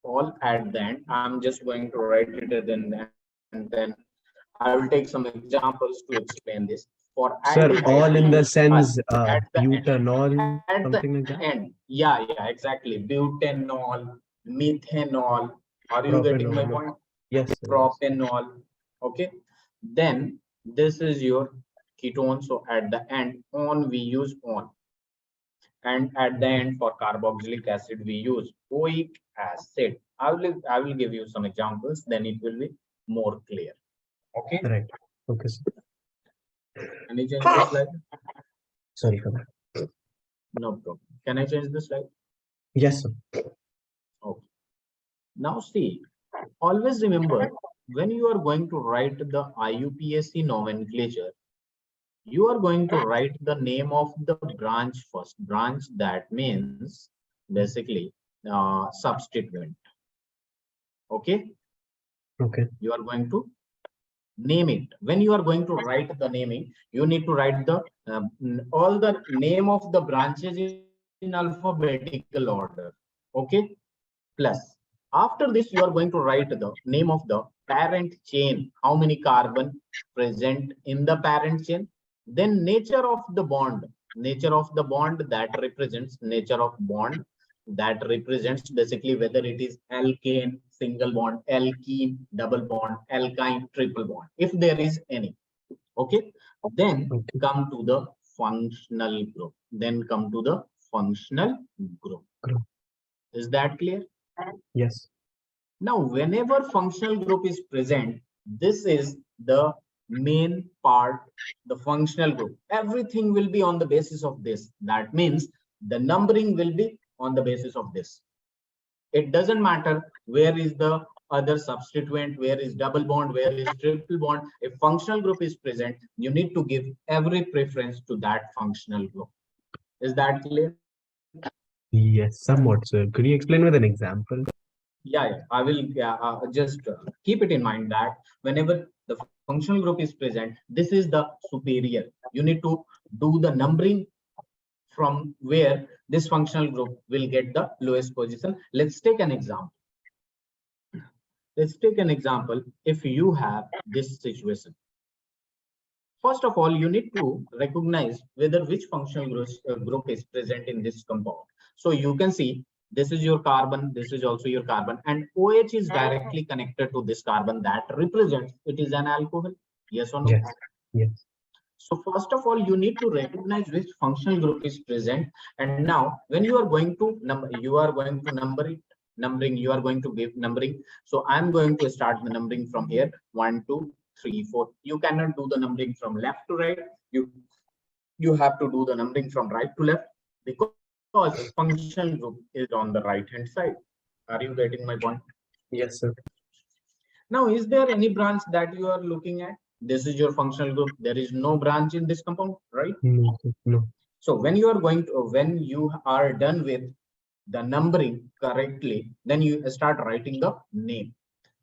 all at the end. I'm just going to write it and then I will take some examples to explain this. For Sir, aldehydes, all we in the use al sense at the end. butanol, At the something like that. end, yeah, exactly. Butanol, methanol. Are you getting my Propanol. point? Yes, sir, yes. Propanol. Okay. Then this is your ketone. So at the end, on we use on, and at the end for carboxylic acid we use oic acid. I will give you some examples, then it will be more clear. Okay. Right. Okay, sir. Can I change the slide? Sorry for that. No problem. Can I change the slide? Yes, sir. Okay. Now see, always remember, when you are going to write the IUPAC nomenclature, you are going to write the name of the branch first. Branch, that means basically substituent. Okay. Okay. You are going to name it. When you are going to write the naming, you need to write the all the name of the branches in alphabetical order. Okay. Plus, after this, you are going to write the name of the parent chain, how many carbon present in the parent chain, then nature of the bond. Nature of the bond, that represents nature of bond, that represents basically whether it is alkane, single bond, alkene, double bond, alkyne, triple bond, if there is any. Okay. Then Okay. come to the functional group. Then come to the functional group. Is that clear? Yes. Now, whenever functional group is present, this is the main part, the functional group. Everything will be on the basis of this. That means the numbering will be on the basis of this. It doesn't matter where is the other substituent, where is double bond, where is triple bond. If functional group is present, you need to give every preference to that functional group. Is that clear? Yes, somewhat, sir. Could you explain with an example? I will just keep it in mind that whenever the functional group is present, this is the superior. You need to do the numbering from where this functional group will get the lowest position. Let's take an example. Let's take an example. If you have this situation, first of all, you need to recognize whether which functional group is present in this compound. So you can see this is your carbon, this is also your carbon, and OH is directly connected to this carbon, that represents it is an alcohol. Yes or no? Yes. Yes. So first of all, you need to recognize which functional group is present. And now when you are going to number, you are going to number it, numbering, you are going to give numbering. So I'm going to start the numbering from here, 1, 2, 3, 4. You cannot do the numbering from left to right. You have to do the numbering from right to left, because functional group is on the right hand side. Are you getting my point? Yes, sir. Now, is there any branch that you are looking at? This is your functional group. There is no branch in this compound, right? No, sir. No. So when you are going to, when you are done with the numbering correctly, then you start writing the name.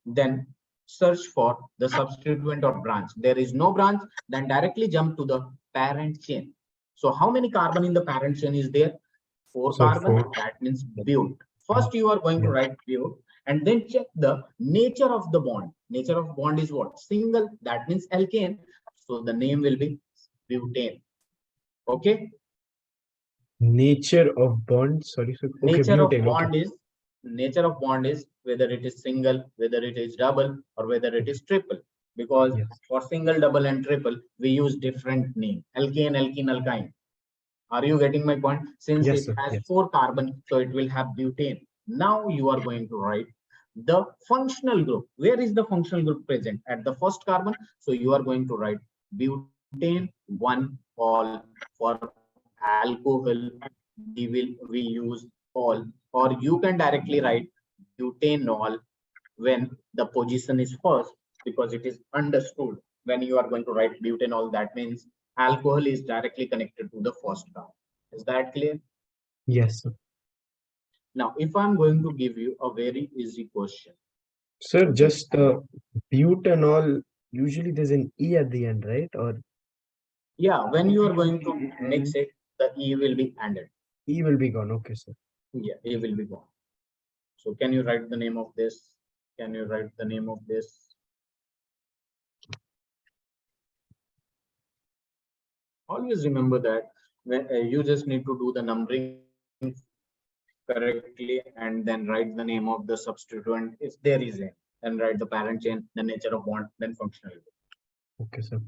Then search for the substituent or branch. There is no branch, then directly jump to the parent chain. So how many carbon in the parent chain is there? 4 So carbon. 4. That means but. First you are going to Yeah. write but, and then check the nature of the bond. Nature of bond is what? Single. That means alkane. So the name will be butane. Okay. Nature of bond. Sorry, sir. Okay, Nature of butane. Okay. bond is whether it is single, whether it is double, or whether it is triple. Because Yes. for single, double, and triple, we use different name: alkane, alkene, alkyne. Are you getting my point? Since Yes, it sir. has Yes. 4 carbon, so it will have butane. Now you are going to write the functional group. Where is the functional group present? At the first carbon. So you are going to write butane 1 all. For alcohol, we use all, or you can directly write butanol when the position is first, because it is understood when you are going to write butanol, that means alcohol is directly connected to the first carbon. Is that clear? Yes, sir. Now, if I'm going to give you a very easy question. Sir, just butanol, usually there's an E at the end, right? Or Yeah, when you are going to mix it, the E will be added. E will be gone. Okay, sir. Yeah, E will be gone. So can you write the name of this? Can you write the name of this? Always remember that when, you just need to do the numbering correctly and then write the name of the substituent if there is a, then write the parent chain, the nature of bond, then functional group. Okay, sir.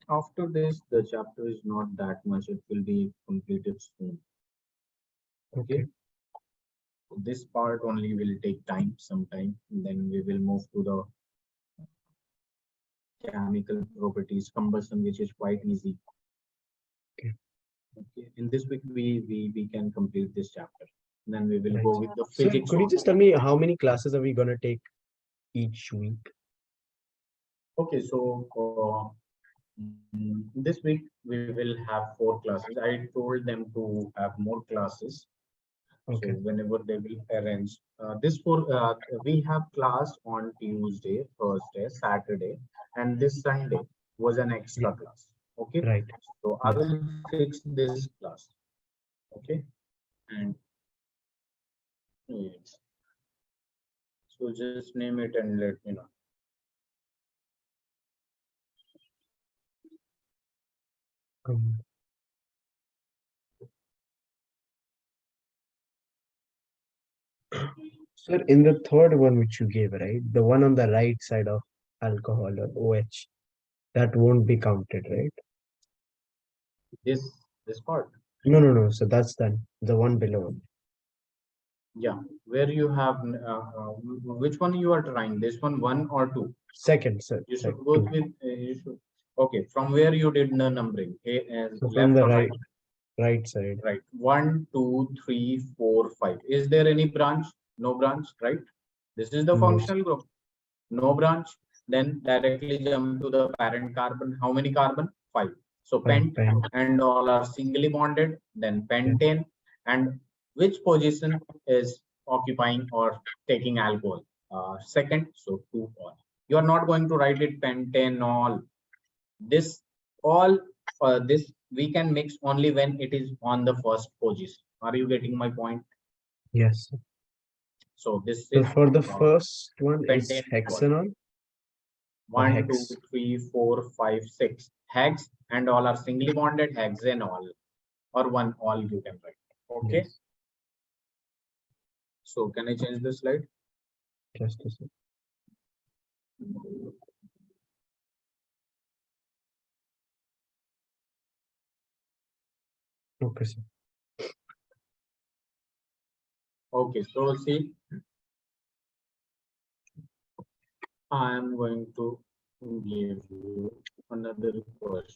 After this, the chapter is not that much. It will be completed soon. Okay. This part only will take time, some time. Then we will move to the chemical properties, combustion, which is quite easy. Okay. Okay. In this week, we can complete this chapter. Then we will Right. go with the Sir, physics. could you just tell me how many classes are we gonna take each week? Okay, so this week we will have 4 classes. I told them to have more classes. Okay. So whenever they will arrange we have class on Tuesday, Thursday, Saturday, and this Sunday was an extra class. Okay. Right. So I will fix this class. Okay. And yes. So just name it and let me know. Um, Sir, in the third one which you gave, right? The one on the right side of alcohol or OH, that won't be counted, right? This part. No. So that's done. The one below. Yeah. Where you have which one you are trying? This one or two? Second, sir. You should Second, go two. with you should. Okay. From where you did the numbering? So from Left the or right? right side. Right. 1, 2, 3, 4, 5. Is there any branch? No branch, right? This is the No, sir. functional group. No branch. Then directly jump to the parent carbon. How many carbon? 5. So pent Pen. and all are singly bonded. Then Yeah. pentane. And which position is occupying or taking alcohol? Second. So 2 all. You are not going to write it pentanol. This all this we can mix only when it is on the first position. Are you getting my point? Yes, sir. So this So is for the first one is pentane. hexanol or 1, 2, hex. 3, 4, 5, 6 hex, and all are singly bonded hexanol, or one all you can write. Okay. Yes. So can I change the slide? Just a sec. Okay, sir. Okay. So see, I am going to give you another question.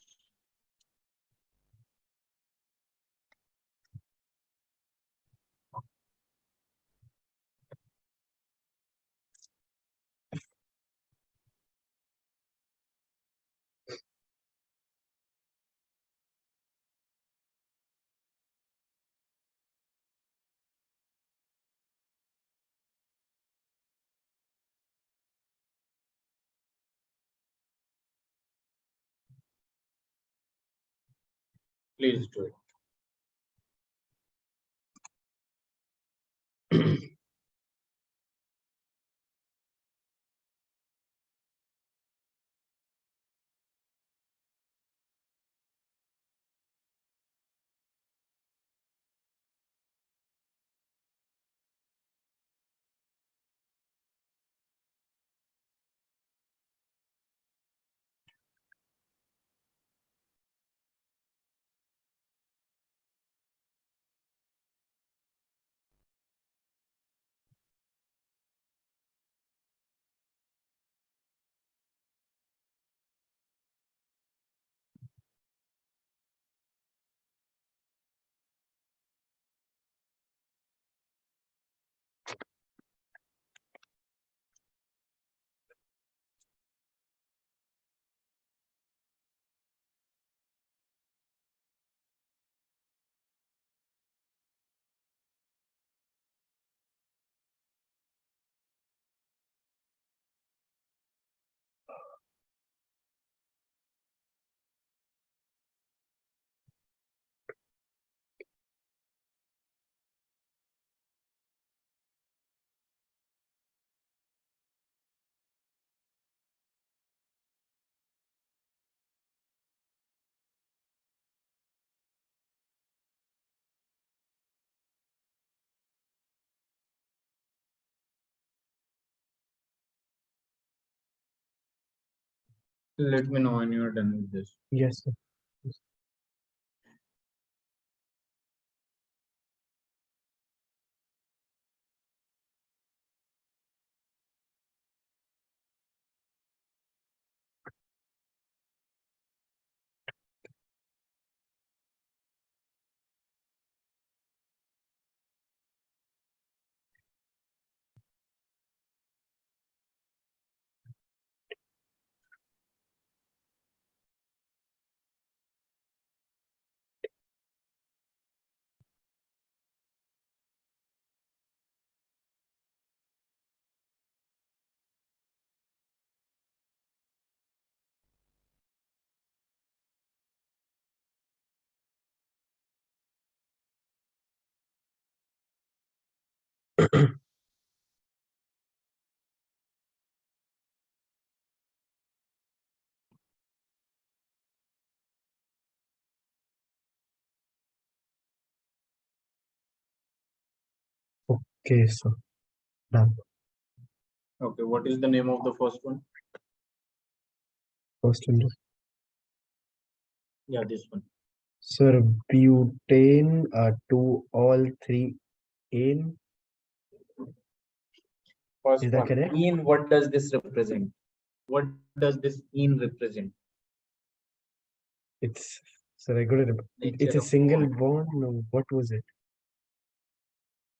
Please do it. Let me know when you are done with this. Yes, sir. Okay, so done. Okay, what is the name of the first one? First one. Yeah, this one. Sir, butane to all three in. First Is that one. correct? In, what does this represent? What does this in represent? It's sir. I got it. It's Nature a of single bond. bond. No, what was it?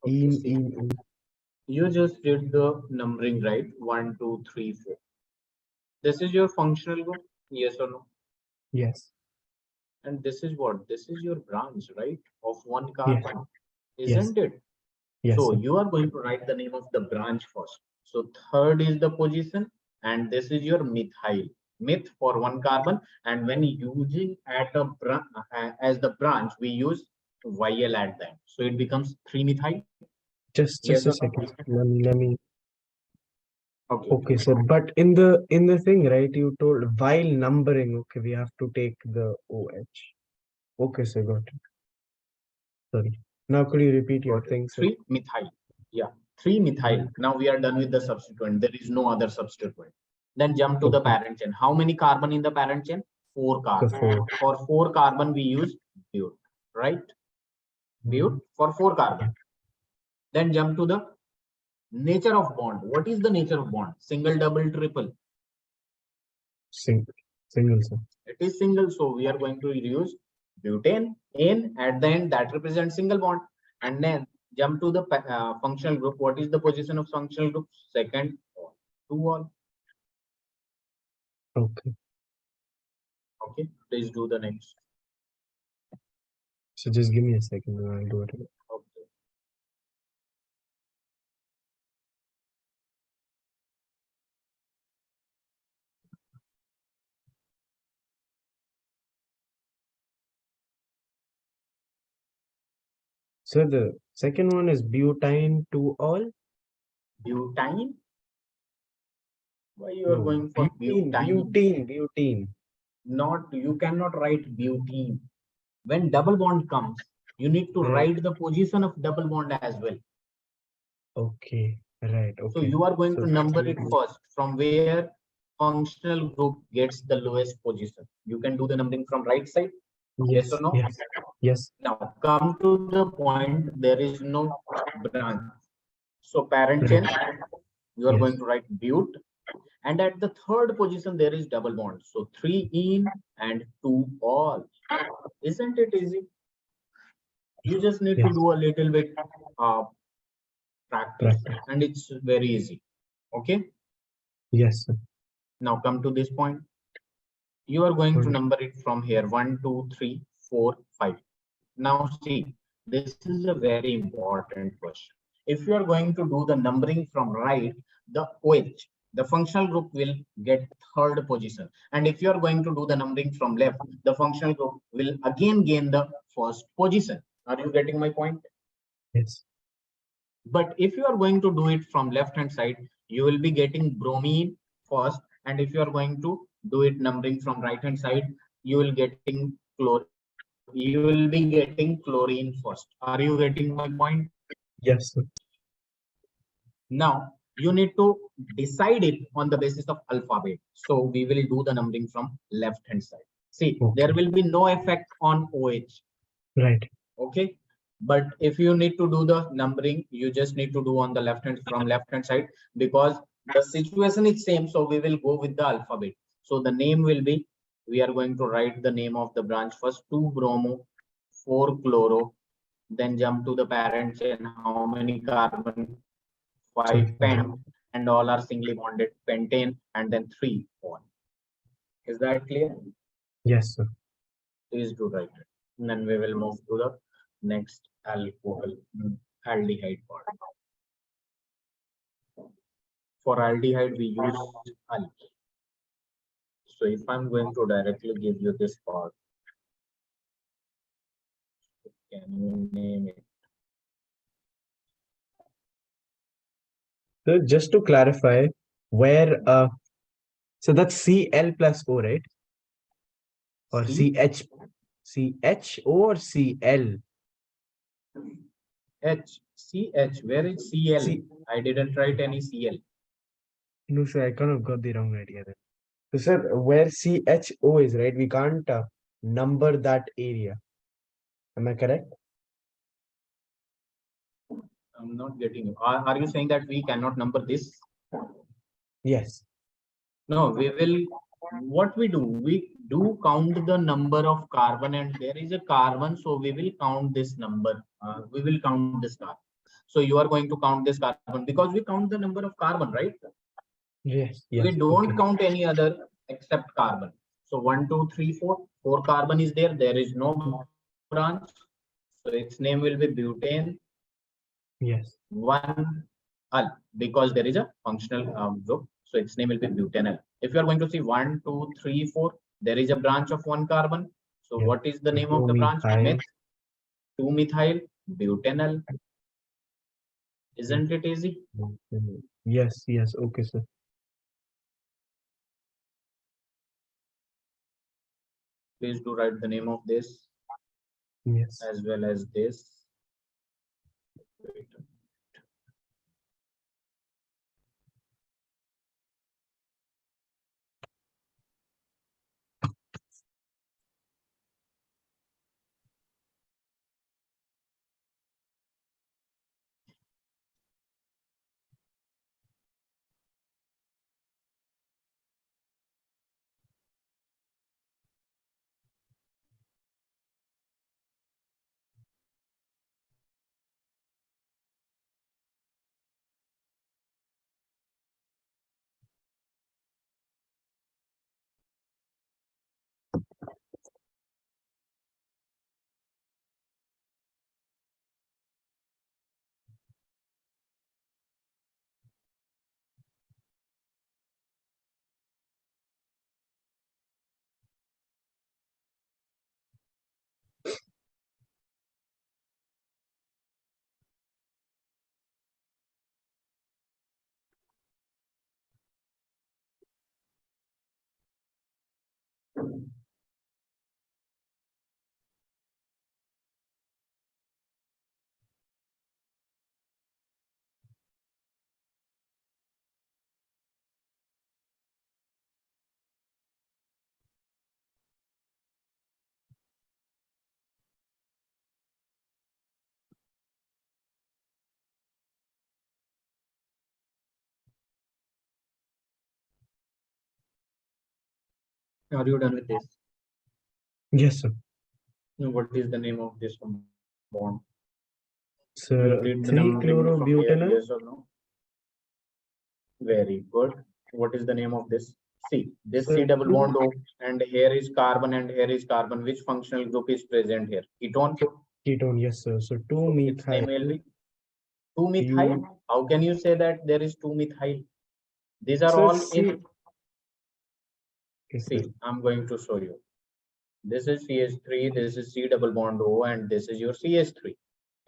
Okay, see. In. You just did the numbering, right? 1, 2, 3, 4. This is your functional group, yes or no? Yes. And this is what? This is your branch, right? Of one Yes. carbon, Yes. isn't it? Yes, So sir. you are going to write the name of the branch first. So third is the position, and this is your methyl. Meth for one carbon, and when using at a as the branch, we use YL at the end. So it becomes 3-methyl. Just Yes a or no? second. Let me. Okay. Okay, sir. But in the thing, right? You told while numbering. Okay, we have to take the OH. Okay, sir. Got it. Sorry. Now could you repeat your Got it. thing, sir? 3-methyl. Yeah, 3-methyl. One. Now we are done with the substituent. There is no other substituent. Then jump to the Okay. parent chain. How many carbon in the parent chain? 4 The carbon. four. For 4 carbon, we use bute, right? Bute for 4 carbon. Then jump to the nature of bond. What is the nature of bond? Single, double, triple. Single. Single, sir. It is single, so we are going to use butane in at the end that represents single bond. And then jump to the functional group. What is the position of functional group? Second, 2 all. Okay. Okay, please do the next. So just give me a second and I'll do it. Okay. So the second one is butane to all. Butane. Why you are No, going for butane, butane? butane. Not, you cannot write butene. When double bond comes, you need to Right. write the position of double bond as well. Okay. Right. So Okay. you are going So to number it three. first from where functional group gets the lowest position. You can do the numbering from right side. Yes or Yes. no? Yes. Yes. Now come to the point. There is no branch. So parent chain, Right. you are Yes. going to write bute. And at the third position, there is double bond. So 3 in and 2 all. Isn't it easy? You just need to Yes. do a little bit uh, practice, Practice. and it's very easy. Okay. Yes, sir. Now come to this point. You are going to One. number it from here 1, 2, 3, 4, 5. Now see, this is a very important question. If you are going to do the numbering from right, the OH, the functional group will get third position. And if you are going to do the numbering from left, the functional group will again gain the first position. Are you getting my point? Yes. But if you are going to do it from left hand side, you will be getting bromine first. And if you are going to do it numbering from right hand side, you will getting chlorine first. Are you getting my point? Yes, sir. Now you need to decide it on the basis of alphabet. So we will do the numbering from left hand side. See, there will be no effect on OH. Right. Okay. But if you need to do the numbering, you just need to do on the left hand from left hand side, because the situation is same. So we will go with the alphabet. So the name will be, we are going to write the name of the branch first, 2-bromo, 4-chloro, then jump to the parent chain, how many carbon, 5 pen, and all are singly bonded, pentane, and then 3 bond. Is that clear? Yes, sir. Please do write it. And then we will move to the next alcohol, aldehyde part. For aldehyde, we use al. So if I'm going to directly give you this part, can you name it? So just to clarify, where so that's Cl plus O, right? Or CH or Cl? CH. Where is Cl? I didn't write any Cl. No, sir, I kind of got the wrong idea there. So, sir, where CHO is, right? We can't number that area. Am I correct? I'm not getting you. Are you saying that we cannot number this? Yes. No, we will. What we do count the number of carbon, and there is a carbon, so we will count this number. We will count this carbon. So you are going to count this carbon because we count the number of carbon, right? Yes. We don't count any other except carbon. So 1, 2, 3, 4. 4 carbon is there. There is no branch. So its name will be butane. Yes. 1 al, because there is a functional group. So its name will be butanol. If you are going to see 1, 2, 3, 4, there is a branch of 1 carbon. So what is the name of the branch? 2-methyl butanol. Isn't it easy? Yes. Yes. Okay, sir. Please do write the name of this. Yes. As well as this. Are you done with this? Yes, sir. What is the name of this bond? Sir, 3-chlorobutanol. Yes or no? Very good. What is the name of this? See, this C double bond O, and here is carbon and here is carbon. Which functional group is present here? Ketone. Ketone, yes, sir. So 2-methyl. 2-methyl. How can you say that there is 2-methyl? These are all in. See, I'm going to show you. This is CH3, this is C double bond O, and this is your CH3.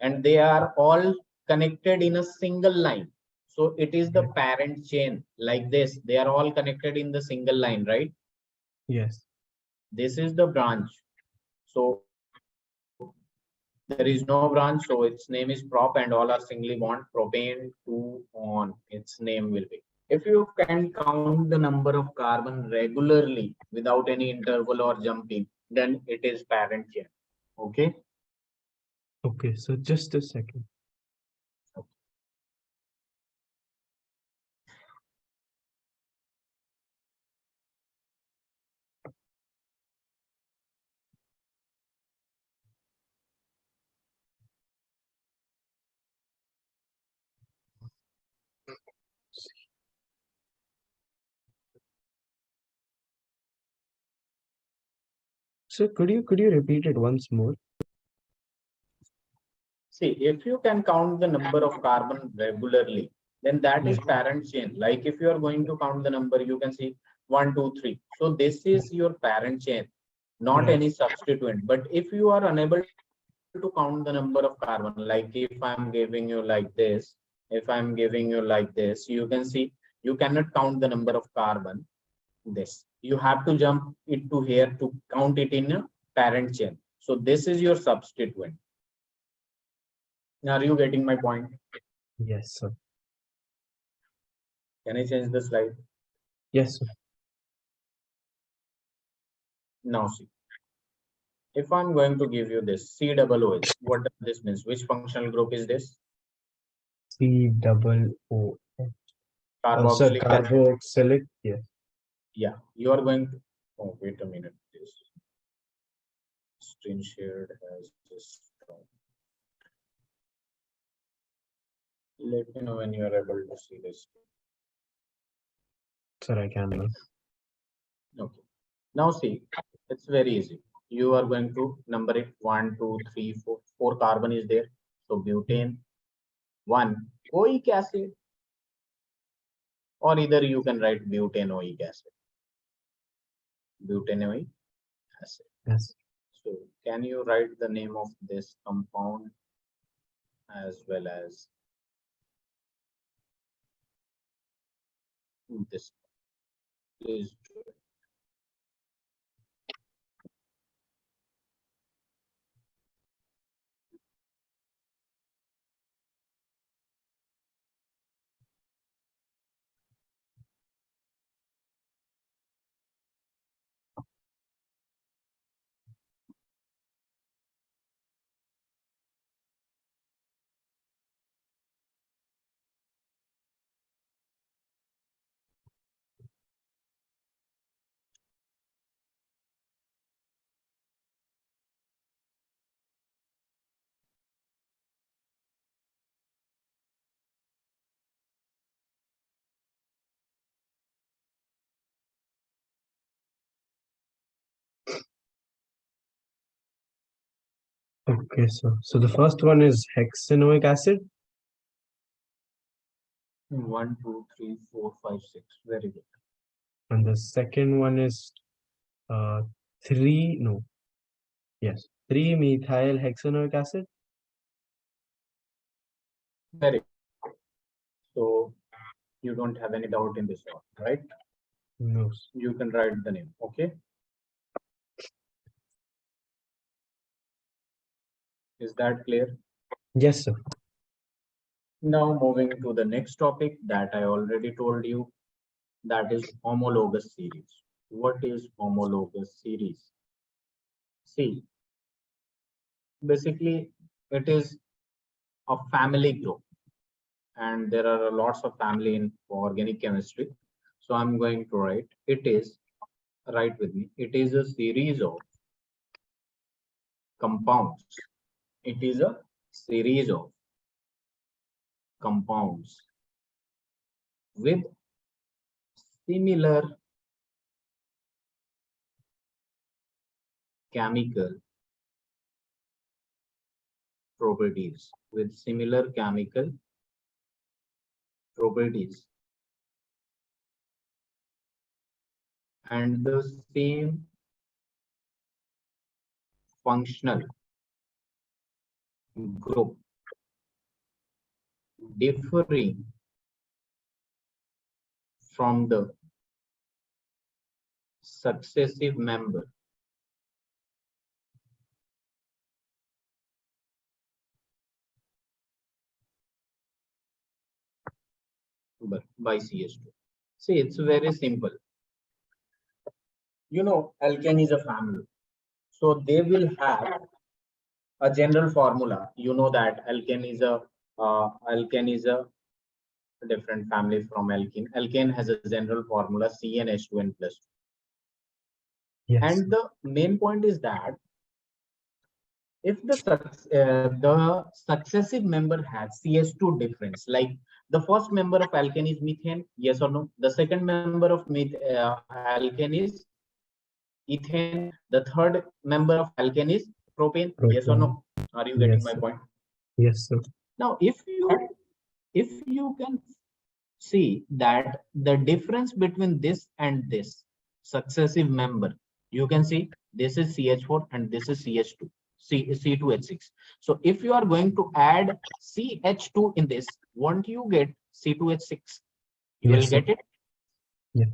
And they are all connected in a single line. So it is the parent chain like this. They are all connected in the single line, right? Yes. This is the branch. So There is no branch, so its name is prop and all are singly bond. Propane 2 on its name will be. If you can count the number of carbon regularly without any interval or jumping, then it is parent chain. Okay. Okay, so just a second. So could you repeat it once more? See, if you can count the number of carbon regularly, then that is parent chain. Like if you are going to count the number, you can see 1, 2, 3. So this is your parent chain, not Right. any substituent. But if you are unable to count the number of carbon, like if I'm giving you like this, if I'm giving you like this, you can see you cannot count the number of carbon. This you have to jump it to here to count it in a parent chain. So this is your substituent. Are you getting my point? Yes, sir. Can I change the slide? Yes, sir. Now see, if I'm going to give you this COOH, what does this means? Which functional group is this? COOH. Sir, Carboxylic acid. carboxylic. Yes. Yeah, you are going to. Oh, wait a minute. This screen shared has this. Let me know when you are able to see this. Sir, I can now. Okay. Now see, it's very easy. You are going to number it 1, 2, 3, 4. 4 carbon is there. So butane, 1 oic acid, or either you can write butanoic acid. Butanoic acid. Yes. So can you write the name of this compound as well as this? Please do it. Okay, so the first one is hexanoic acid. 1, 2, 3, 4, 5, 6. Very good. And the second one is uh 3 methyl hexanoic acid. Very good. So you don't have any doubt in this one, right? No. You can write the name. Okay. Is that clear? Yes, sir. Now moving to the next topic that I already told you, that is homologous series. What is homologous series? See, basically it is a family group, and there are lots of family in organic chemistry. So I'm going to write write with me. It is a series of compounds. It is a series of compounds with similar chemical properties and the same functional group differing from the successive member by CH2. See, it's very simple. You know, alkane is a family, so they will have a general formula. You know that alkane is a different family from alkene. Alkane has a general formula CnH2n plus 2. Yes. And the main point is that if the successive member has CH2 difference, like the first member of alkane is methane, yes or no? The second member of alkane is ethane. The third member of alkane is propane, yes or Protein. no? Are you getting my Yes, sir. point? Yes, sir. Now, if you can see that the difference between this and this successive member, you can see this is CH4 and this is CH2, C2H6. So if you are going to add CH2 in this, won't you get C2H6? You will Yes, sir. get it. Yeah.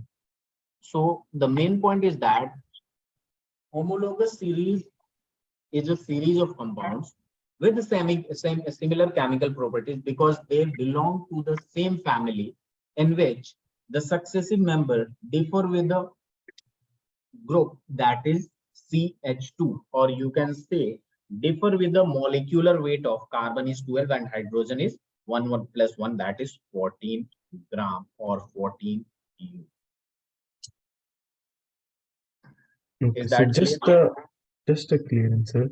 So the main point is that homologous series is a series of compounds with the similar chemical properties because they belong to the same family in which the successive member differ with the group that is CH2, or you can say differ with the molecular weight of carbon is 12 and hydrogen is 1 plus 1, that is 14 gram or 14 U. Okay, Is so that clear? just a clearance, sir.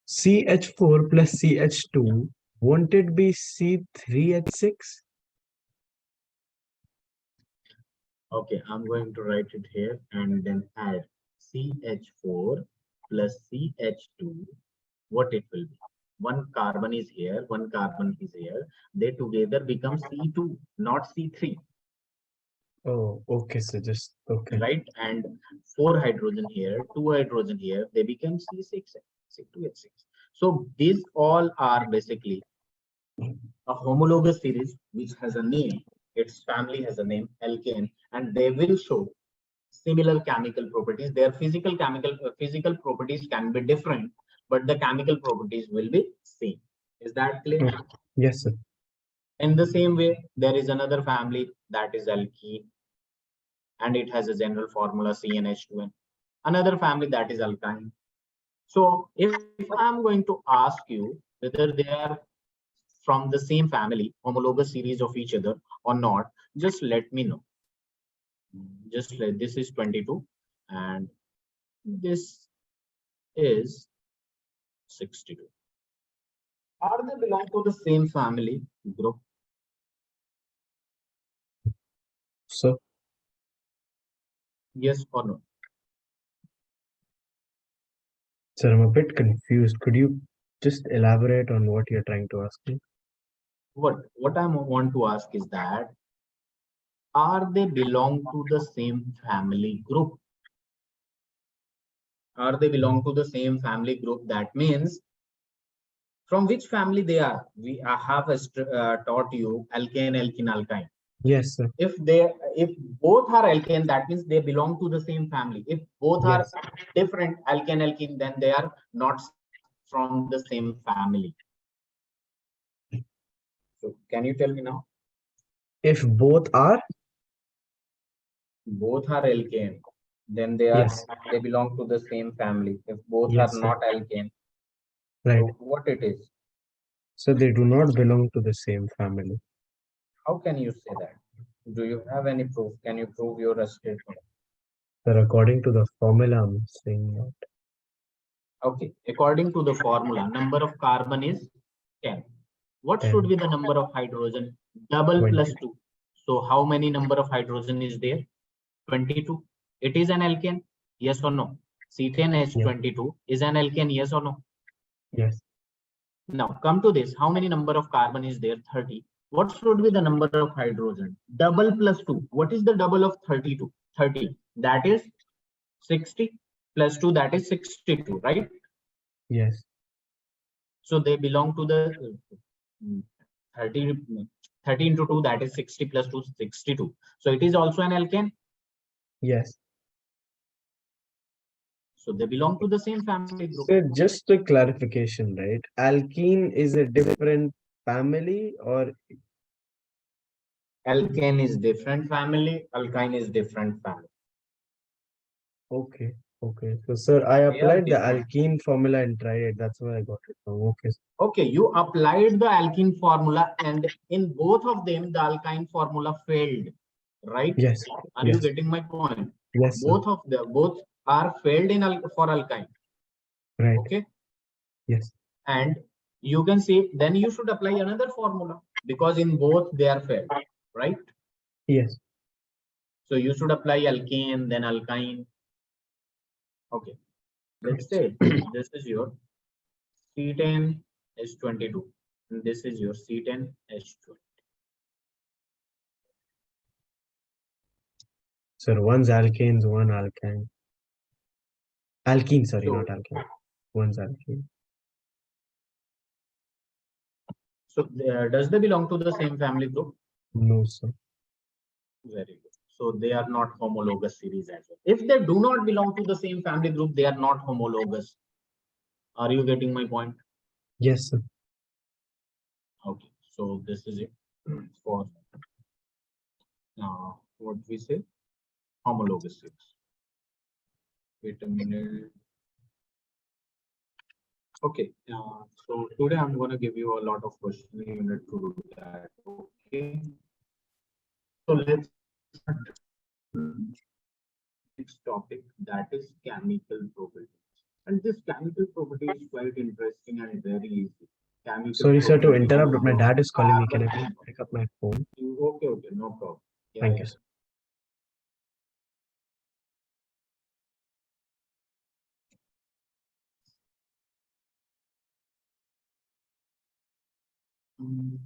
CH4 plus CH2, won't it be C3H6? Okay, I'm going to write it here and then add CH4 plus CH2. What it will be? One carbon is here, one carbon is here. They together become C2, not C3, Oh, okay, so just okay. right? And four hydrogen here, two hydrogen here, they become C6, C2H6. So these all are basically a homologous series which has a name. Its family has a name, alkane, and they will show similar chemical properties. Their physical properties can be different, but the chemical properties will be same. Is that clear? Okay. Yes, sir. In the same way, there is another family that is alkene, and it has a general formula CnH2n. Another family that is alkyne. So if I am going to ask you whether they are from the same family, homologous series of each other or not, just let me know. Just let this is 22 and this is 62. Are they belong to the same family group? So, Yes or no? sir, I'm a bit confused. Could you just elaborate on what you're trying to ask me? What I want to ask is that are they belong to the same family group? Are they belong to the same family group? That means from which family they are. We have taught you alkane, alkene, alkyne. Yes, sir. If both are alkane, that means they belong to the same family. If both are Yes. different alkane, alkene, then they are not from the same family. So can you tell me now? If both are, Both are alkane, then yes, they belong to the same family. If both are yes, sir. not alkane, Right. so what it is? So they do not belong to the same family. How can you say that? Do you have any proof? Can you prove your statement? But according to the formula, I'm saying that Okay, according to the formula, number of carbon is 10. What should 10, be the number of hydrogen? Double 20. plus 2. So how many number of hydrogen is there? 22. It is an alkane, yes or no? Cethane Yeah. H22 is an alkane, yes or no? Yes. Now come to this. How many number of carbon is there? 30. What should be the number of hydrogen? Double plus 2. What is the double of 32? 30. That is 60 plus 2, that is 62, right? Yes. So they belong to the 30, 30 into 2, that is 60 plus 2, 62. So it is also an alkane. Yes. So they belong to the same family group. So just a clarification, right? Alkene is a different family, or Alkane is different family, alkyne is different family. Okay. Okay. So, sir, I They are applied the different. alkene formula and tried it. That's why I got it wrong. Okay. Okay, you applied the alkene formula and in both of them, the alkyne formula failed, right? Yes. Are you Yes. getting my point? Yes, sir. Both are failed in for alkyne. Right. Okay, Yes. and you can see then you should apply another formula because in both they are failed, right? Yes. So you should apply alkane then alkyne. Okay, let's say this is your C10H22 and this is your C10H20. Sir, one's alkanes, one alkyne. Alkene, sorry, not So alkane. One's alkene. so does they belong to the same family group? No, sir. Very good. So they are not homologous series as well. If they do not belong to the same family group, they are not homologous. Are you getting my point? Yes, sir. Okay. So this is it for what we say homologous series. Wait a minute. Okay. So today I'm going to give you a lot of questions. You need to do that. Okay. So let's start next topic, that is chemical properties. And this chemical property is quite interesting and very easy. Chemical Sorry, sir, to properties interrupt, but my of dad is calling me. Can carbon I please compound. pick up my phone? Okay, okay, no problem. Yeah, Thank yeah. you, sir. Mm,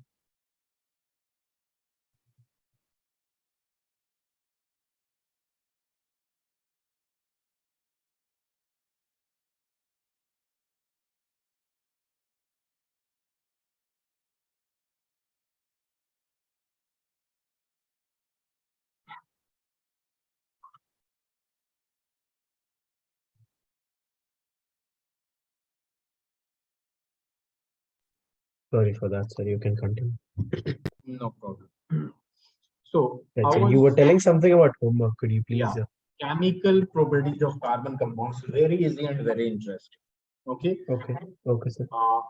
Sorry for that, sir. You can continue. no problem. So Right, I so you were was, telling something about homework. Could you yeah, please? chemical properties of carbon compounds, very easy and very interesting. Okay. Okay. Okay, sir. Uh,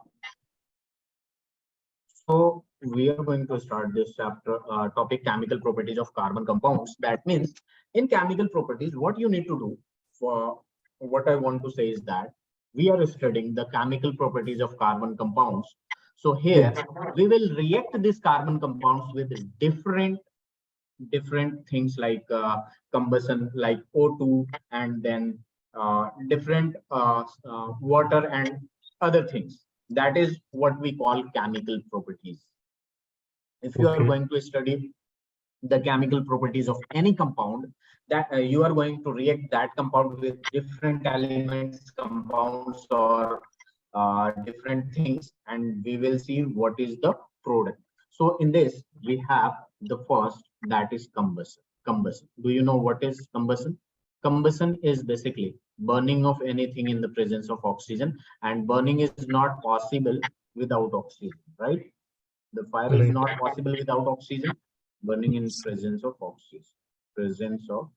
So we are going to start this chapter topic chemical properties of carbon compounds. That means in chemical properties, what you need to do for what I want to say is that we are studying the chemical properties of carbon compounds. So here Yes. we will react these carbon compounds with different things like combustion like O2 and then different water and other things. That is what we call chemical properties. If you are Okay. going to study the chemical properties of any compound, that you are going to react that compound with different elements, compounds, or different things, and we will see what is the product. So in this, we have the first, that is combustion. Combustion. Do you know what is combustion? Combustion is basically burning of anything in the presence of oxygen, and burning is not possible without oxygen, right? The fire is Right. not possible without oxygen. Burning in Yes. presence of oxygen. Presence of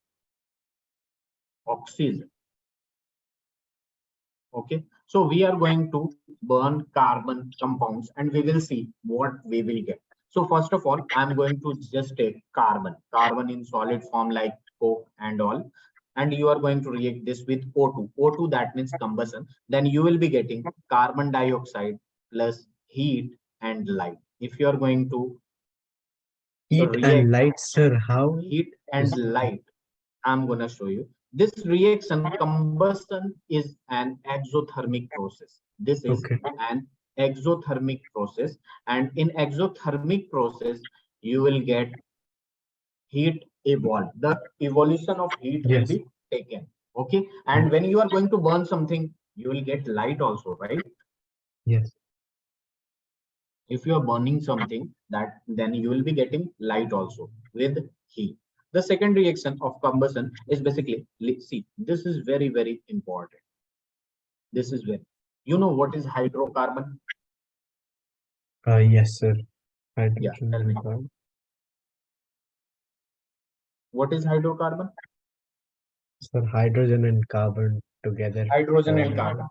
oxygen. Okay. So we are going to burn carbon compounds and we will see what we will get. So first of all, I'm going to just take carbon in solid form like coke and all. And you are going to react this with O2. O2, that means combustion. Then you will be getting carbon dioxide plus heat and light. If you are going to Heat and react light, sir. How heat and is light, I'm going to show you. This reaction, combustion, is an exothermic process. This is okay? an exothermic process. And in exothermic process, you will get heat evolved. The evolution of heat will Yes. be taken. Okay. Right. And when you are going to burn something, you will get light also, right? Yes. If you are burning something, that then you will be getting light also with heat. The second reaction of combustion is basically, see, this is very important. This is very, you know what is hydrocarbon? Yes, sir. Yeah, Hydrogen tell and me. carbon. What is hydrocarbon? Sir, hydrogen and carbon together. Hydrogen and carbon.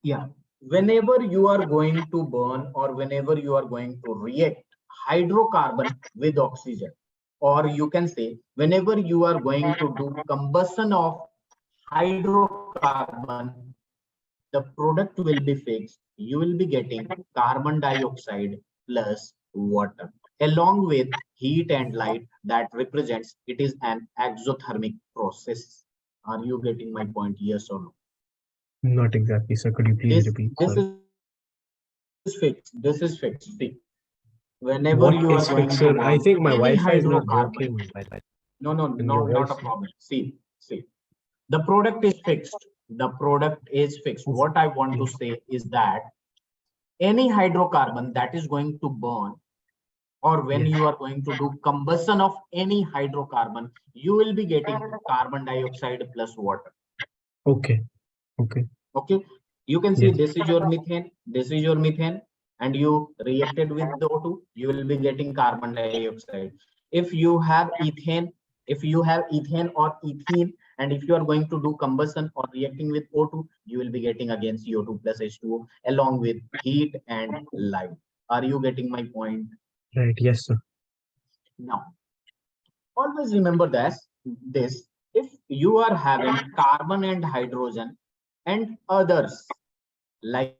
Yeah. Whenever you are going to burn or whenever you are going to react hydrocarbon with oxygen, or you can say whenever you are going to do combustion of hydrocarbon, the product will be fixed. You will be getting carbon dioxide plus water along with heat and light. That represents it is an exothermic process. Are you getting my point? Yes or no? Not exactly, sir. Could you please repeat? This Sorry. is fixed. This is fixed. See, whenever What you are is going fixed, to sir? I burn think my any Wi-Fi is not hydrocarbon, working. no, no, And your no, not a voice. problem. See, the product is fixed. The product is fixed. What I want to say is that any hydrocarbon that is going to burn, or when Yes. you are going to do combustion of any hydrocarbon, you will be getting carbon dioxide plus water. Okay. Okay. Okay, you can see Yes. this is your methane, this is your methane, and you reacted with the O2, you will be getting carbon dioxide. If you have ethane, or ethene, and if you are going to do combustion or reacting with O2, you will be getting again CO2 plus H2O along with heat and light. Are you getting my point? Right. Yes, sir. Now, always remember this, if you are having carbon and hydrogen and others like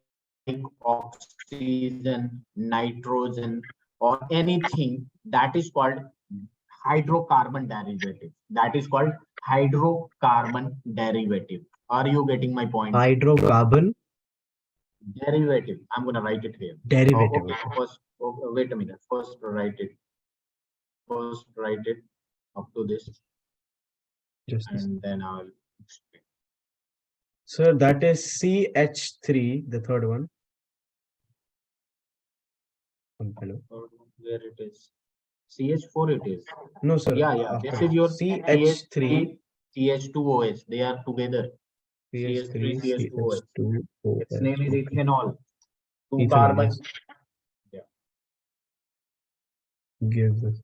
oxygen, nitrogen, or anything, that is called hydrocarbon derivative. That is called hydrocarbon derivative. Are you getting my point? Hydrocarbon Derivative. I'm going to write it here. derivative. Okay. First, wait a minute. First, write it. First, write it up to this, Just this. and then I'll explain. Sir, that is CH3, the third one. Hello. Where it is? CH4 it is. No, sir. Yeah. This is your CH3, CH2OH. They are together. CH3, CH3, CH2OH. CH2OH. Its name is Okay. ethanol. Two Ethanol, carbon. yes. Yeah. Give this.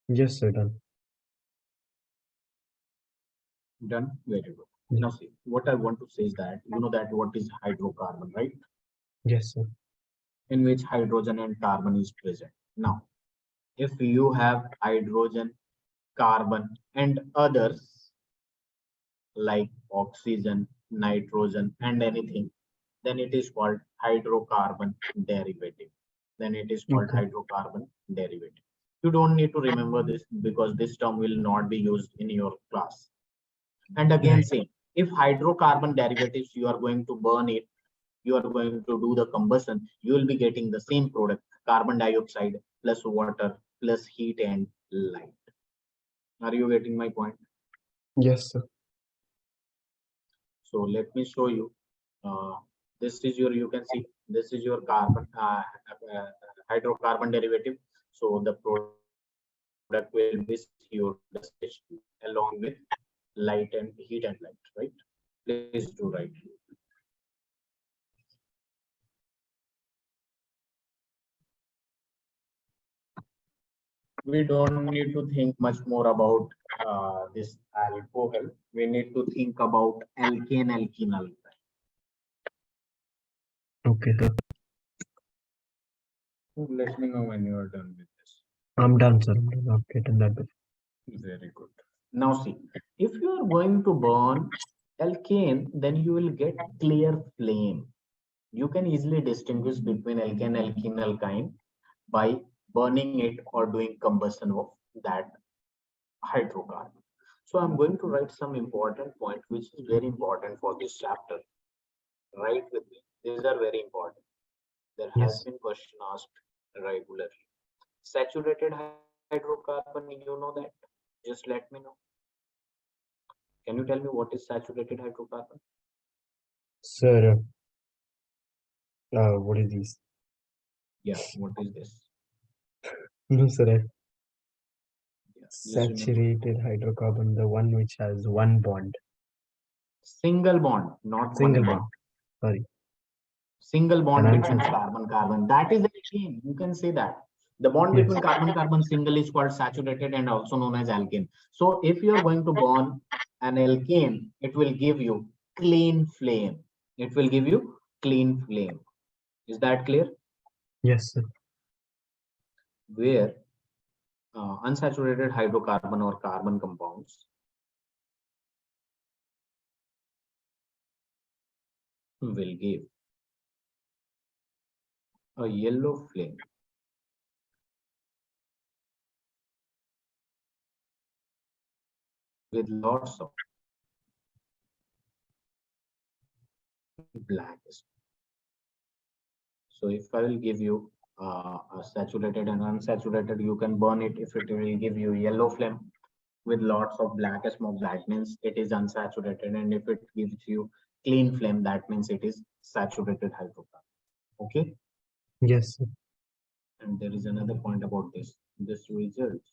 Yes, sir. Done. Done. Very good. Yeah. Now see, what I want to say is that you know that what is hydrocarbon, right? Yes, sir. In which hydrogen and carbon is present. Now, if you have hydrogen, carbon, and others like oxygen, nitrogen, and anything, then it is called hydrocarbon derivative. Then it is called Okay. hydrocarbon derivative. You don't need to remember this because this term will not be used in your class. And again, Right. same. If hydrocarbon derivatives, you are going to burn it, you are going to do the combustion, you will be getting the same product, carbon dioxide plus water plus heat and light. Are you getting my point? Yes, sir. So let me show you. This is your, you can see, this is your carbon uh, hydrocarbon derivative. So the product will be CO plus H2 along with light and heat and light, right? Please do right. We don't need to think much more about this alcohol. We need to think about alkane, alkene, alkyne. Okay, sir. Let me know when you are done with this. I'm done, sir. I'm done. I've getting that bit. Very good. Now see, if you are going to burn alkane, then you will get clear flame. You can easily distinguish between alkane, alkene, alkyne by burning it or doing combustion of that hydrocarbon. So I'm going to write some important point which is very important for this chapter. Write with me. These are very important. There has Yes. been question asked regularly. Saturated hydrocarbon, you know that? Just let me know. Can you tell me what is saturated hydrocarbon? Sir, what is this? Yeah, what is this? No, sir. Yeah, just remember. Saturated hydrocarbon, the one which has one bond. Single bond, not Single one bond. Sorry. single bond An between unsaturated. carbon-carbon. That is alkane. You can say that. The bond Yes. between carbon-carbon single is called saturated and also known as alkane. So if you are going to burn an alkane, it will give you clean flame. It will give you clean flame. Is that clear? Yes, sir. Where unsaturated hydrocarbon or carbon compounds will give a yellow flame with lots of black. So if I will give you a saturated and unsaturated, you can burn it. If it will give you yellow flame with lots of black smoke, that means it is unsaturated. And if it gives you clean flame, that means it is saturated hydrocarbon. Okay. Yes, sir. And there is another point about this. This results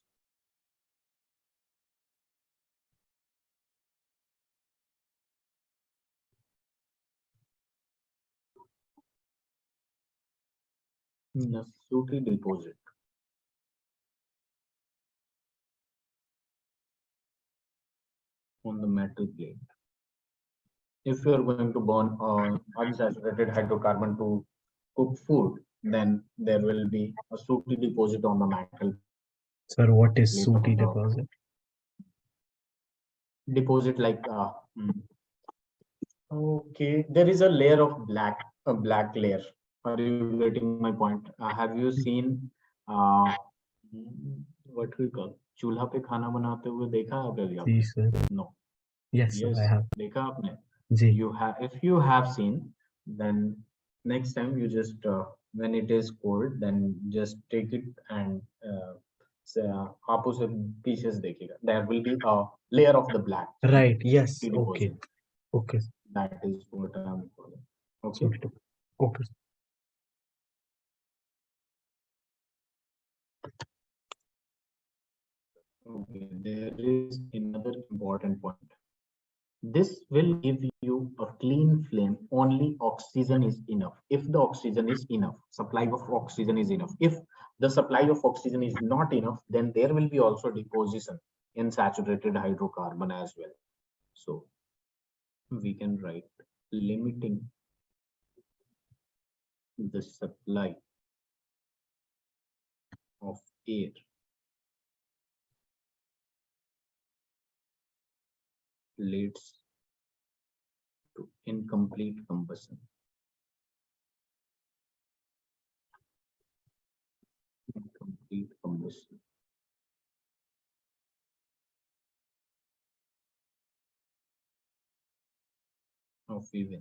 in a sooty deposit on the metal plate. If you are going to burn unsaturated hydrocarbon to cook food, then there will be a sooty deposit on the metal Sir, what plate is of sooty the deposit? deposit like okay, there is a layer of black layer. Are you getting my point? Have you seen what we call चूल्हा पे खाना बनाते हुए देखा है कभी जी, आपने? sir. No. Yes, sir, I Yes, have. देखा आपने? जी. You have, if you have seen, then next time you just when it is cold, then just take it and आप उसे pieces देखिएगा. There will be a layer of the black Right. Yes. deposit. Okay. Okay. That is what I'm calling. Okay. Sooty deposit. Okay. Okay. There is another important point. This will give you a clean flame. Only oxygen is enough. If the oxygen is enough, supply of oxygen is enough. If the supply of oxygen is not enough, then there will be also deposition in saturated hydrocarbon as well. So we can write limiting the supply of air leads to incomplete combustion. Incomplete combustion. Of even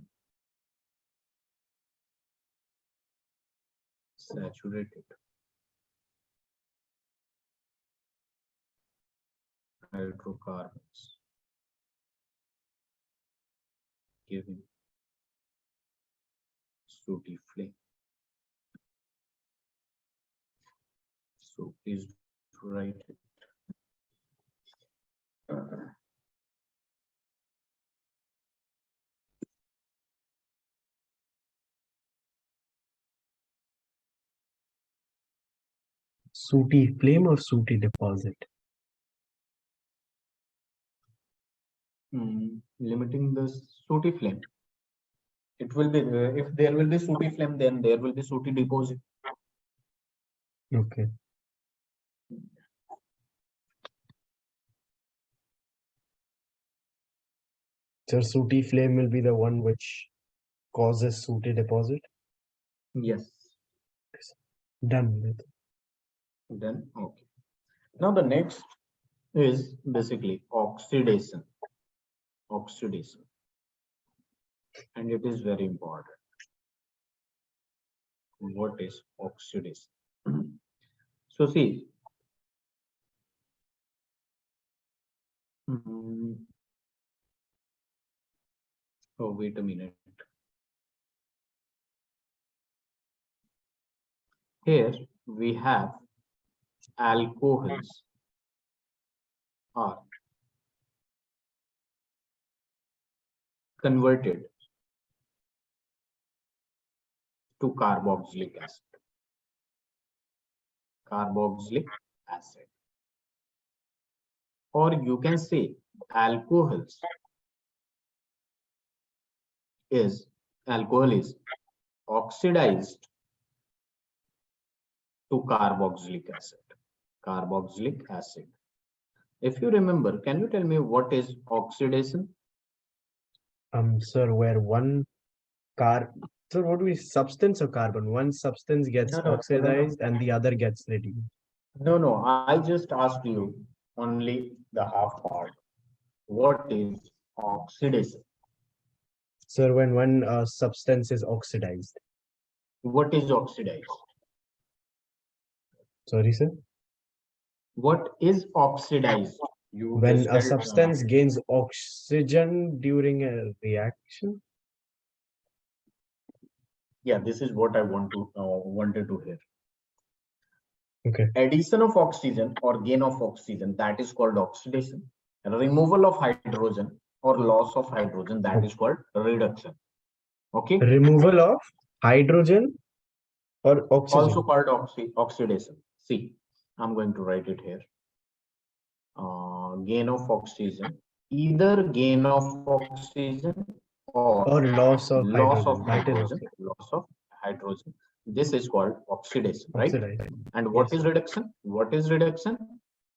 saturated hydrocarbons giving sooty flame. So please write it. Sooty flame or sooty deposit? Limiting the sooty flame. It will be if there will be sooty flame, then there will be sooty deposit. Okay. So sooty flame will be the one which causes sooty deposit. Yes. Done with. Then okay. Now the next is basically oxidation. Oxidation, and it is very important. What is oxidation? So see, oh wait a minute. Here we have alcohols are converted to carboxylic acid. Carboxylic acid. Or you can say alcohol is oxidized to carboxylic acid. Carboxylic acid. If you remember, can you tell me what is oxidation? Sir, where one so what do we substance or carbon? One substance gets oxidized and the other gets reduced. No, I just asked you only the half part. What is oxidation? Sir, when one substance is oxidized. What is oxidized? Sorry, sir? What is oxidized? You When just a said, substance gains oxygen during a reaction. yeah, this is what I wanted to hear. Okay. Addition of oxygen or gain of oxygen, that is called oxidation. Removal of hydrogen or loss of hydrogen, that is called reduction. Okay. Removal of hydrogen or oxygen. Also called oxidation. See, I'm going to write it here. Gain of oxygen, either gain of oxygen or loss of hydrogen. Okay. Loss of hydrogen. This is called oxidation, right? Oxidation. And what is reduction? What is reduction?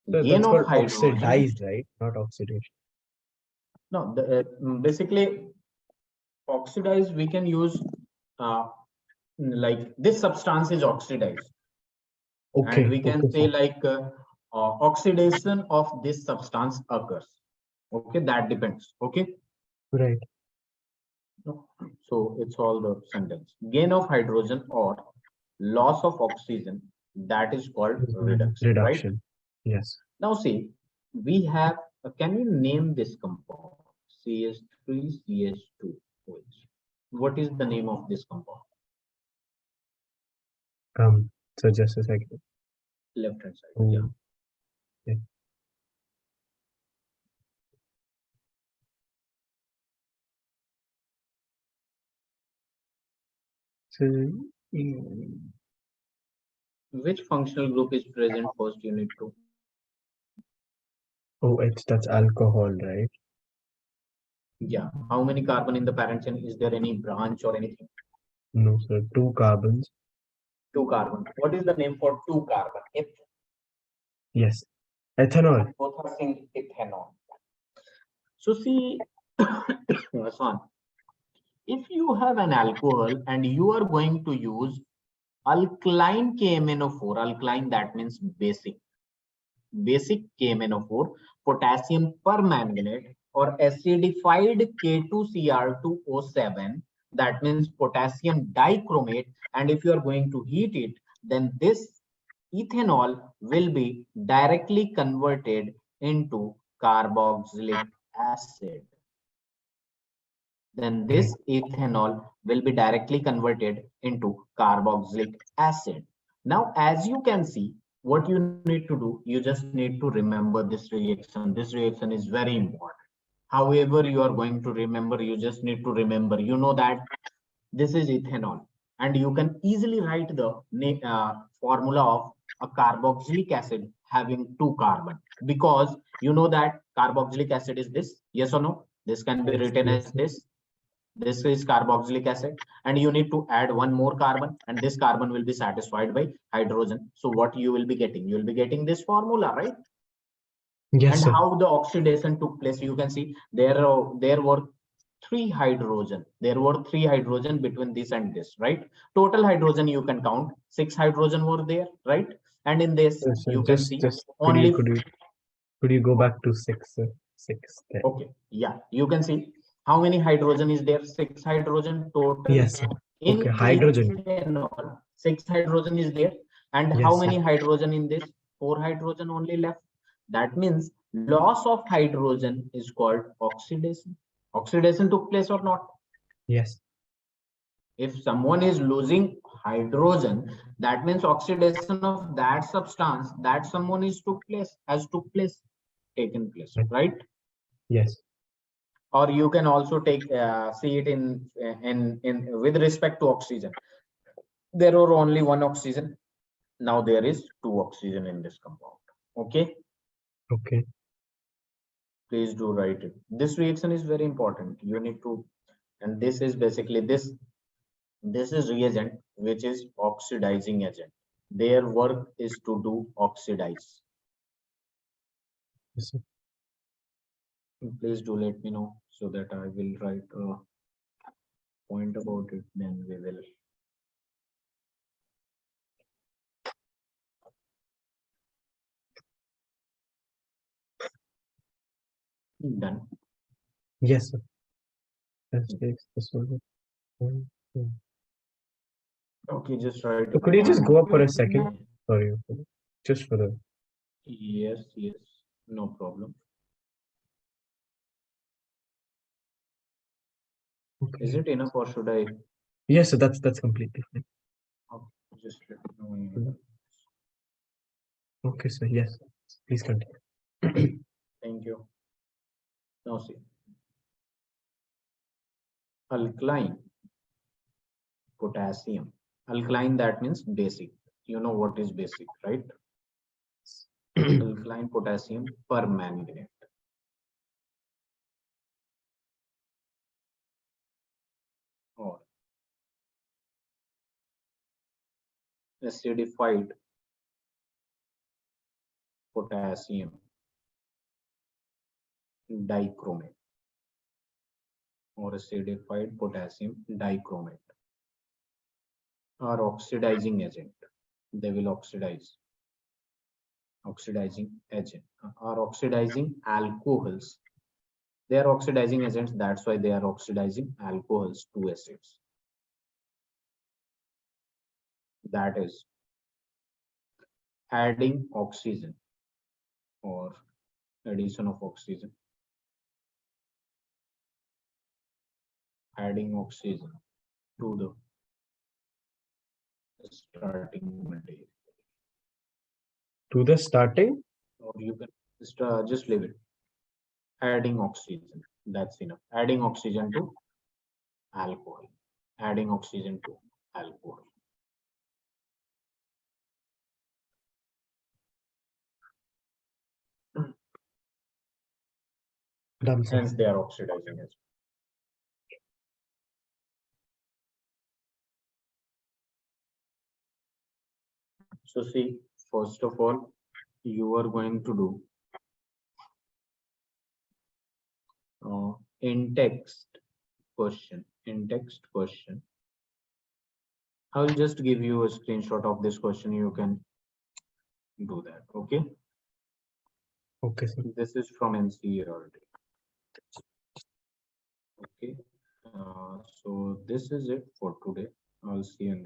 So Gain that's of called hydrogen. oxidized, right? Not oxidation. No, basically oxidized we can use like this substance is oxidized. Okay. And we can say like oxidation of this substance occurs. Okay, that depends. Okay. Right. So it's all the sentence. Gain of hydrogen or loss of oxygen, that is called reduction. Right? Yes. Now see, we have, can you name this compound? CH3CH2OH. What is the name of this compound? So just a second. Left hand side. Yeah. Okay. So, which functional group is present first unit 2? that's alcohol, right? Yeah. How many carbon in the parent chain? Is there any branch or anything? No, sir. 2 carbons. 2 carbon. What is the name for 2 carbon? Yes. Ethanol. Both are saying ethanol. So see, Hassaan, if you have an alcohol and you are going to use alkaline KMnO4, alkaline that means basic KMnO4, potassium permanganate, or acidified K2Cr2O7, that means potassium dichromate, and if you are going to heat it, then this ethanol will be directly converted into carboxylic acid. Then this ethanol will be directly converted into carboxylic acid. Now, as you can see, what you need to do, you just need to remember this reaction. This reaction is very important. However, you are going to remember, you just need to remember, you know that this is ethanol, and you can easily write the formula of a carboxylic acid having 2 carbon, because you know that carboxylic acid is this, yes or no? This can be written as this. This is carboxylic acid, and you need to add 1 more carbon, and this carbon will be satisfied by hydrogen. So what you will be getting? You will be getting this formula, right? Yes, and sir. how the oxidation took place, you can see there were 3 hydrogen. There were 3 hydrogen between this and this, right? Total hydrogen you can count 6 hydrogen were there, right? And in this Yes, sir. you can see Just only could you go back to 6, sir? 6 there. Okay, yeah, you can see how many hydrogen is there? 6 hydrogen total. Yes, sir. In Okay, hydrogen. ethanol, 6 hydrogen is there, and Yes, how sir. many hydrogen in this? 4 hydrogen only left. That means loss of hydrogen is called oxidation. Oxidation took place or not? Yes. If someone is losing hydrogen, that means oxidation of that substance that someone is taken place, right? Yes. or you can also take see it in with respect to oxygen. There are only one oxygen. Now there is two oxygen in this compound. Okay, Okay. please do write it. This reaction is very important. You need to, and this is basically this. This is reagent which is oxidizing agent. Their work is to do oxidize. Yes, sir. Please do let me know so that I will write a point about it. Then we will. Done. Yes, sir. Let's take this one. Okay, just write. So could you just go up for a second? Sorry, just for the. Yes, yes, no problem. Okay. Is it enough or should I? Yes, sir. That's completely fine. Just let me know when you're done. Okay, sir. Yes. Please continue. Thank you. Now see, alkaline potassium. Alkaline, that means basic. You know what is basic, right? Alkaline potassium permanganate. Or acidified potassium dichromate, or acidified potassium dichromate are oxidizing agent. They will oxidize. Oxidizing agent are oxidizing alcohols. They are oxidizing agents. That's why they are oxidizing alcohols to acids. That is adding oxygen or addition of oxygen. Adding oxygen to the starting material. To the starting? Or you can just leave it. Adding oxygen. That's enough. Adding oxygen to alcohol. Adding oxygen to alcohol. Done, sir. Hence, they are oxidizing as well. So, see, first of all, you are going to do in text question. In text question, I will just give you a screenshot of this question. You can do that. Okay. Okay, sir. This is from NCERT. Okay. So this is it for today. I'll see you in the